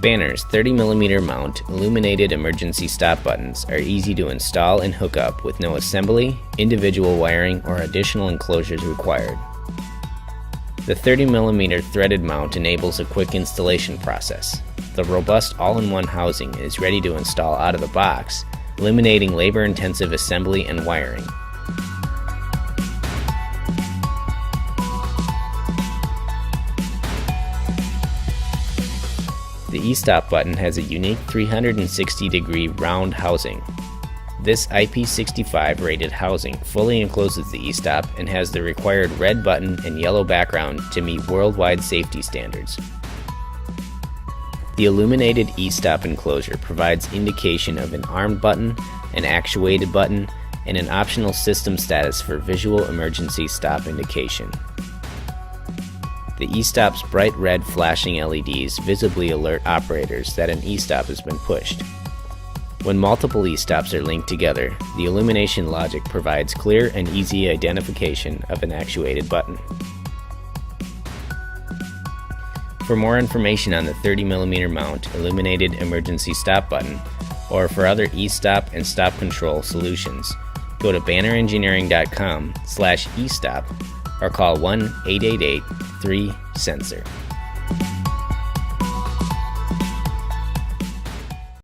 Banner's 30mm mount illuminated emergency stop buttons are easy to install and hook up with no assembly, individual wiring, or additional enclosures required. The 30mm threaded mount enables a quick installation process. The robust all-in-one housing is ready to install out of the box, eliminating labor-intensive assembly and wiring. The e-stop button has a unique 360-degree round housing. This IP65 rated housing fully encloses the e-stop and has the required red button and yellow background to meet worldwide safety standards. The illuminated e-stop enclosure provides indication of an armed button, an actuated button, and an optional system status for visual emergency stop indication. The e-stop's bright red flashing LEDs visibly alert operators that an e-stop has been pushed. When multiple e-stops are linked together, the illumination logic provides clear and easy identification of an actuated button. For more information on the 30mm mount illuminated emergency stop button, or for other e-stop and stop control solutions, go to bannerengineering.com/e-stop or call 1-888-3-SENSOR.